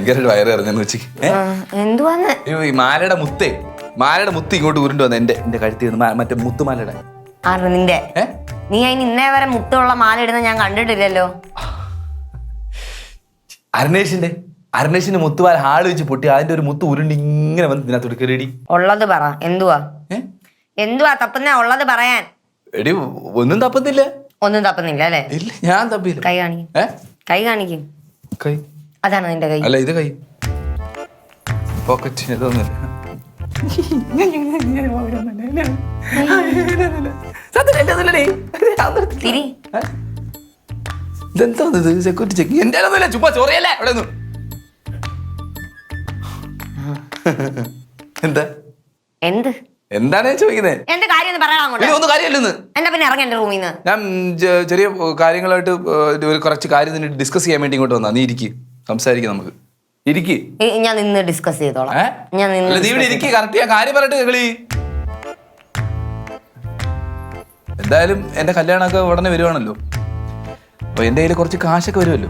ഭയങ്കരമായിട്ട് വയറ് ഇറങ്ങുന്ന ഉച്ചക്ക്. എന്തുവാന്ന്? ഈ മാലയുടെ മുത്ത് ഇങ്ങോട്ട് ഉരുണ്ട് വന്ന എന്റെ കഴുത്തിൽ മറ്റേ മുത്തുമാലയുടെ. നിന്റെ നീ അതിന് ഇന്നേ വരെ മുത്തുള്ള മാല ഇടുന്ന ഞാൻ കണ്ടിട്ടില്ലല്ലോ. അരുണേഷിന്റെ മുത്തുമാല ഹാള് വെച്ച് പൊട്ടി അതിന്റെ ഒരു മുത്ത് ഉരുണ്ട് ഇങ്ങനെ വന്ന് ഇതിനകത്തോട്ട് കയറിയടി. ഉള്ളത് പറ, എന്തുവാ തപ്പുന്ന? ഉള്ളത് പറയാൻ. എടി ഒന്നും തപ്പുന്നില്ല. ഒന്നും തപ്പുന്നില്ല അല്ലേ? ഇല്ല, ഞാൻ തപ്പില്ല. കൈ കാണിക്കും. കൈ കാണിക്കും. കൈ അതാണ് നിന്റെ കൈ? അല്ല, ഇത് കൈ പോക്കറ്റ്. ഇതൊന്നുമില്ല. ഇതെന്താ സെക്യൂരിറ്റി ചെക്ക്? എന്റെ ചുമ്മാ ചോറിയല്ലേ അവിടെ ഒന്നും. എന്താണ് ചോദിക്കുന്നത്? ഒന്നും കാര്യമില്ലെന്ന്. ഞാൻ ചെറിയ കാര്യങ്ങളായിട്ട് കുറച്ച് കാര്യം ഡിസ്കസ് ചെയ്യാൻ വേണ്ടി ഇങ്ങോട്ട് വന്നാ. നീ ഇരിക്ക്, സംസാരിക്കാം നമുക്ക്. ഇരിക്ക്. ഞാൻ നിന്ന് ഡിസ്കസ് ചെയ്തോളാം. കറക്റ്റ് ഞാൻ കാര്യം പറയട്ടെ കളി. എന്തായാലും എന്റെ കല്യാണമൊക്കെ ഉടനെ വരുവാണല്ലോ. അപ്പൊ എന്റെ കയ്യിൽ കുറച്ച് കാശൊക്കെ വരുമല്ലോ.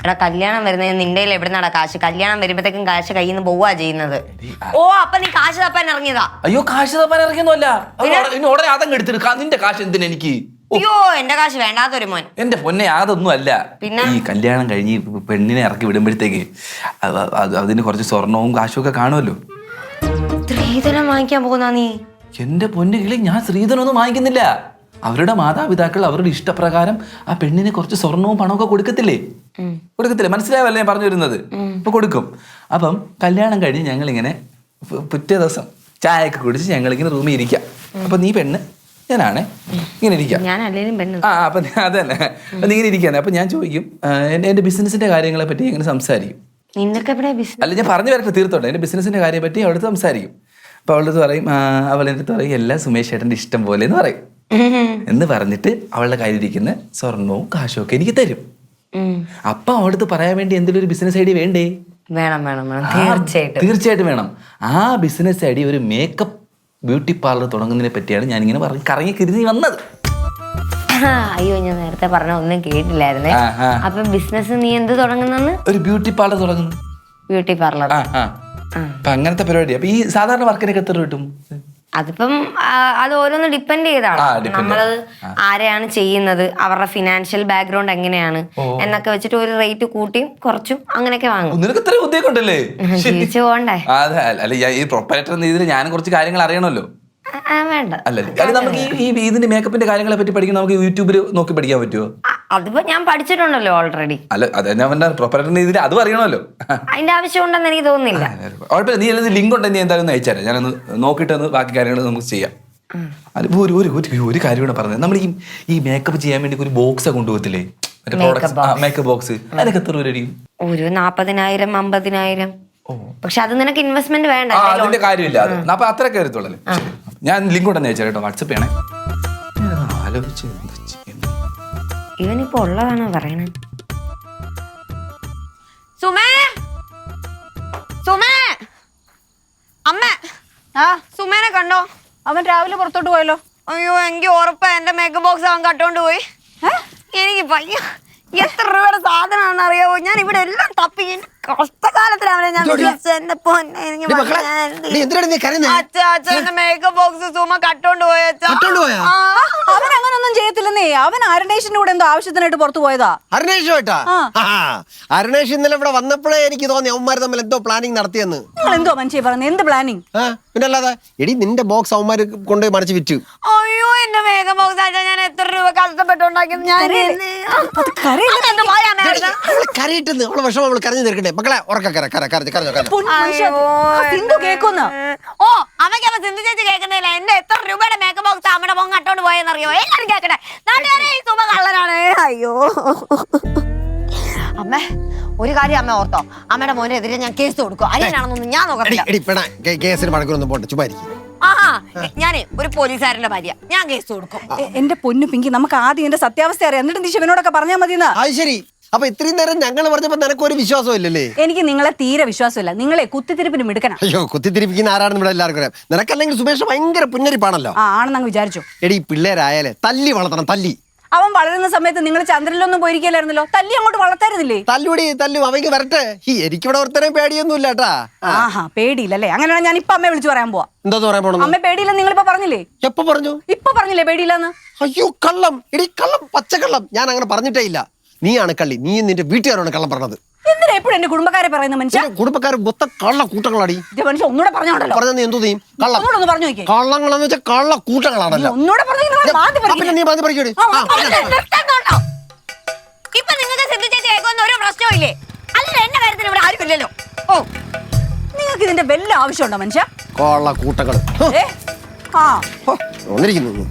എടാ, കല്യാണം വരുന്നത് നിന്റെ കയ്യിൽ എവിടുന്നാടാ കാശ്? കല്യാണം വരുമ്പോഴത്തേക്കും കാശ് കയ്യിൽ നിന്ന് പോവാ ചെയ്യുന്നത്. ഓ, അപ്പൊ നീ കാശ് തപ്പാൻ ഇറങ്ങിയതാ? അയ്യോ, കാശ് തപ്പാൻ ഇറങ്ങിയൊന്നുമല്ല. ഉടനെ അതങ്ങ് എടുത്തിട്ട് നിന്റെ കാശ് എന്തിനാ എനിക്ക്? അയ്യോ, എന്റെ കാശ് വേണ്ടാത്തൊരു മോൻ. എന്റെ പൊന്നെ, അതൊന്നും അല്ല. പിന്നെ ഈ കല്യാണം കഴിഞ്ഞ് പെണ്ണിനെ ഇറക്കി വിടുമ്പോഴത്തേക്ക് അതിന് കുറച്ച് സ്വർണവും കാശും ഒക്കെ കാണുമല്ലോ. സ്ത്രീധനം വാങ്ങിക്കാൻ പോകുന്ന നീ? എന്റെ പൊന്നെ കിളി, ഞാൻ സ്ത്രീധനമൊന്നും വാങ്ങിക്കുന്നില്ല. അവരുടെ മാതാപിതാക്കൾ അവരുടെ ഇഷ്ടപ്രകാരം ആ പെണ്ണിന് കുറച്ച് സ്വർണവും പണമൊക്കെ കൊടുക്കത്തില്ലേ? മനസ്സിലാവല്ലേ ഞാൻ പറഞ്ഞു വരുന്നത്? ഇപ്പൊ കൊടുക്കും. അപ്പം കല്യാണം കഴിഞ്ഞ് ഞങ്ങളിങ്ങനെ പിറ്റേ ദിവസം ചായയൊക്കെ കുടിച്ച് ഞങ്ങളിങ്ങനെ റൂമിൽ ഇരിക്കാം. അപ്പൊ നീ പെണ്ണ്, ഞാനാണ്, ഇങ്ങനെ ഇരിക്കാം. അപ്പൊ അതന്നെ, നീ ഇങ്ങനെ ഇരിക്കാണ്. അപ്പൊ ഞാൻ ചോദിക്കും, എന്റെ ബിസിനസിന്റെ കാര്യങ്ങളെ പറ്റി എങ്ങനെ സംസാരിക്കും. അല്ല, ഞാൻ പറഞ്ഞു വരട്ടെ, തീർത്തോട്ടെ. എന്റെ ബിസിനസിന്റെ കാര്യം പറ്റി അവളടുത്ത് സംസാരിക്കും. അപ്പൊ അവളടുത്ത് പറയും, അവളുടെ അടുത്ത് പറയും, എല്ലാം സുമേഷ് ചേട്ടന്റെ ഇഷ്ടം പോലെ എന്ന് പറയും. എന്ന് പറഞ്ഞിട്ട് അവളുടെ കയ്യിലിരിക്കുന്ന സ്വർണവും കാശും ഒക്കെ എനിക്ക് തരും. അപ്പൊ അവളടുത്ത് പറയാൻ വേണ്ടി എന്തെങ്കിലും ഒരു ബിസിനസ് ഐഡിയ വേണ്ടേ? തീർച്ചയായിട്ടും വേണം. ആ ബിസിനസ് ഐഡിയ ഒരു മേക്കപ്പ് ബ്യൂട്ടി പാർലർ തുടങ്ങുന്നതിനെ പറ്റിയാണ് ഞാനിങ്ങനെ കറങ്ങി കരുതി വന്നത്. അയ്യോ, ഞാൻ നേരത്തെ പറഞ്ഞ ഒന്നും കേട്ടില്ലായിരുന്നേ. അപ്പൊ ബിസിനസ് നീ എന്ത് തുടങ്ങുന്നെന്ന്? ഒരു ബ്യൂട്ടി പാർലർ തുടങ്ങുന്നു. Beauty parlour? അപ്പൊ അങ്ങനത്തെ പരിപാടി. അപ്പൊ ഈ സാധാരണ വർക്കിനൊക്കെ എത്ര കിട്ടും? അതിപ്പം അത് ഓരോന്ന് ഡിപ്പെൻഡ് ചെയ്താണ്. നമ്മളത് ആരെയാണ് ചെയ്യുന്നത്, അവരുടെ ഫിനാൻഷ്യൽ ബാക്ക്ഗ്രൗണ്ട് എങ്ങനെയാണ് എന്നൊക്കെ വെച്ചിട്ട് ഒരു റേറ്റ് കൂട്ടിയും കുറച്ചും അങ്ങനെയൊക്കെ വാങ്ങും. ജീവിച്ചു പോകണ്ടേ? ഞാൻ കുറച്ച് കാര്യങ്ങൾ അറിയണമല്ലോ. വേണ്ട. അല്ല, നമുക്ക് ഈ ഇതിന്റെ മേക്കപ്പിന്റെ കാര്യങ്ങളെ പറ്റി പഠിക്കാൻ നമുക്ക് യൂട്യൂബിൽ നോക്കി പഠിക്കാൻ പറ്റുമോ? അതിപ്പോ ഞാൻ പഠിച്ചിട്ടുണ്ടല്ലോ ഓൾറെഡി. അല്ല, അതും അറിയണമല്ലോ. അതിന്റെ ആവശ്യം ഉണ്ടെന്ന് എനിക്ക് തോന്നുന്നില്ല. കുഴപ്പമില്ല, നീ ലിങ്ക് ഉണ്ടെങ്കിൽ നീ എന്തായാലും അയച്ചാലേ, ഞാനൊന്ന് നോക്കിയിട്ട് ബാക്കി കാര്യങ്ങൾ നമുക്ക് ചെയ്യാം. അതിപ്പോ ഒരു കാര്യം കൂടെ പറഞ്ഞത്, നമ്മൾ ഈ മേക്കപ്പ് ചെയ്യാൻ വേണ്ടി ഒരു ബോക്സ് കൊണ്ടുപോകത്തില്ലേ? മേക്കപ്പ് ബോക്സ്, അതൊക്കെ എത്ര രൂപ? ഒരു 40,000 50,000. പക്ഷെ അത് നിനക്ക് ഇൻവെസ്റ്റ്മെന്റ് വേണ്ട. അതിന്റെ കാര്യമില്ല. അപ്പൊ അത്ര കയറത്തുള്ളൂ. ഞാൻ ലിങ്ക് ഉണ്ടെന്ന് അയച്ചാൽ കേട്ടോ, വാട്സപ്പ് ചെയ്യണേ. ആലോചിച്ച് ഇവനിപ്പോ ഉള്ളതാണോ പറയണേ? സുമേ, സുമേ, അമ്മ, സുമേനെ കണ്ടോ? അവൻ രാവിലെ പുറത്തോട്ട് പോയല്ലോ. അയ്യോ, എനിക്ക് ഉറപ്പാ എന്റെ മേക്കപ്പ് ബോക്സ് അവൻ കട്ടോണ്ട് പോയി. എനിക്ക് പയ്യ എത്ര രൂപയുടെ സാധനമാണെന്ന് അറിയാവോ? ഞാൻ ഇവിടെ എല്ലാം തപ്പി കഷ്ടകാലത്തിലാണ് ഞാൻ മേക്കപ്പ് ബോക്സ് സുമ കട്ടോണ്ട് പോയച്ചാ. അവൻ അങ്ങനൊന്നും ചെയ്യത്തില്ലെന്നേ. അവൻ അരുണേഷിന്റെ കൂടെ എന്തോ ആവശ്യത്തിനായിട്ട് പുറത്തു പോയതാ. അരുണേഷ് ഇന്നലെ ഇവിടെ വന്നപ്പോഴേ എനിക്ക് തോന്നി അവന്മാര് തമ്മിൽ എന്തോ പ്ലാനിങ് നടത്തിയെന്ന്. എന്തോ മനുഷ്യ പറഞ്ഞത്? എന്ത് പ്ലാനിങ്? പിന്നെ അല്ലാതെ എടി, നിന്റെ ബോക്സ് അവന്മാര് കൊണ്ടുപോയി മറിച്ച് വിറ്റു. അയ്യോ, എന്റെ മേക്കപ്പ് ബോക്സ് ആച്ചാ ഞാൻ എത്ര രൂപ കഷ്ടപ്പെട്ടുണ്ടാക്കിയത്. കരയിട്ടെന്ന് അവളെ വിഷമം അവള് കരഞ്ഞു തീർക്കട്ടെ. മക്കളെ ഓ, അമ്മയ്ക്ക് സിന്ധു ചേച്ചി കേൾക്കുന്നില്ല. എന്റെ എത്ര രൂപയുടെ മേക്കപ്പ് ബോക്സ് അമ്മയുടെ മോൻ കട്ടോണ്ട് പോയെന്നറിയോ? എല്ലാരും കേൾക്കട്ടെ. സുമ കള്ളനാണ്. അയ്യോ അമ്മ, ഒരു കാര്യം അമ്മ ഓർത്തോ, അമ്മയുടെ മോനെതിരെ ഞാൻ കേസ് കൊടുക്കും. അരിയാണെന്നൊന്നും ഞാൻ നോക്കത്തില്ല. ഞാന് ഒരു പോലീസുകാരന്റെ ഭാര്യ, ഞാൻ കേസ് കൊടുക്കും. എന്റെ പൊന്നു പിങ്കി, നമുക്ക് ആദ്യം എന്റെ സത്യാവസ്ഥ അറിയാം, എന്നിട്ട് നീ ശിവനോടൊക്കെ പറഞ്ഞാൽ മതി. ശരി. അപ്പൊ ഇത്രയും നേരം ഞങ്ങൾ പറഞ്ഞപ്പോ നിനക്ക് ഒരു വിശ്വാസം ഇല്ലല്ലേ? എനിക്ക് നിങ്ങളെ തീരെ വിശ്വാസമില്ല. നിങ്ങളെ കുത്തിത്തിരിപ്പിന് മിടുക്കണം. അയ്യോ, കുത്തിത്തിരിപ്പിക്കുന്ന ആരാണെന്ന് ഇവിടെ എല്ലാവർക്കും അറിയാം. നിനക്കല്ലെങ്കിൽ സുമേഷ് ഭയങ്കര പുന്നരിപ്പാണല്ലോ. ആണെന്നങ്ങ് വിചാരിച്ചു. എടി, പിള്ളേരായാലേ തല്ലി വളർത്തണം, തല്ലി. അവൻ വളരുന്ന സമയത്ത് നിങ്ങൾ ചന്ദ്രനിലൊന്നും പോയിരിക്കലായിരുന്നല്ലോ, തല്ലി അങ്ങോട്ട് വളർത്തായിരുന്നില്ലേ? തല്ലുപടി തല്ലു അവയ്ക്ക് വരട്ടെ. എനിക്കിവിടെ ഒരുത്തരം പേടിയൊന്നും ഇല്ല കേട്ടാ. ആഹാ, പേടിയില്ലല്ലേ? അങ്ങനെയാണ് ഞാൻ ഇപ്പൊ അമ്മയെ വിളിച്ചു പറയാൻ പോവാ. എന്താ പറയാൻ പോണെന്ന്? അമ്മ പേടിയില്ലെന്ന് നിങ്ങളിപ്പോ പറഞ്ഞില്ലേ? എപ്പോ പറഞ്ഞു? ഇപ്പൊ പറഞ്ഞില്ലേ പേടിയില്ലെന്ന്? അയ്യോ കള്ളം, എടി കള്ളം, പച്ചക്കള്ളം. ഞാൻ അങ്ങനെ പറഞ്ഞിട്ടേ ഇല്ല. നീയാണ് കള്ളി. നീ നിന്റെ വീട്ടുകാരാണ് കള്ളം പറഞ്ഞത്. എന്തിനാ എപ്പോഴും എന്റെ കുടുംബക്കാരെ പറയുന്ന മനുഷ്യ? കുടുംബക്കാർ മൊത്ത കള്ള കൂട്ടങ്ങളാടി. മനുഷ്യ ഒന്നുകൂടെ പറഞ്ഞോണ്ടല്ലോ. പറഞ്ഞ നീ എന്തോ ചെയ്യും? കള്ളം ഒന്നുകൂടെ പറഞ്ഞു നോക്കിയേ. കള്ളങ്ങളെന്ന് വെച്ചാൽ കള്ള കൂട്ടങ്ങളാണല്ലോ. ഒന്നുകൂടെ പറഞ്ഞു. പിന്നെ നീ ബാധി പഠിക്കടി. ഇപ്പൊ നിങ്ങൾക്ക് സിദ്ധിച്ചേച്ചി കേൾക്കുന്ന ഒരു പ്രശ്നവും ഇല്ലേ? അല്ല എന്റെ കാര്യത്തിൽ ഇവിടെ ആരും ഇല്ലല്ലോ. ഓ, നിങ്ങൾക്ക് ഇതിന്റെ വല്ല ആവശ്യമുണ്ടോ മനുഷ്യ? കള്ള കൂട്ടങ്ങള് ആ വന്നിരിക്കുന്നു.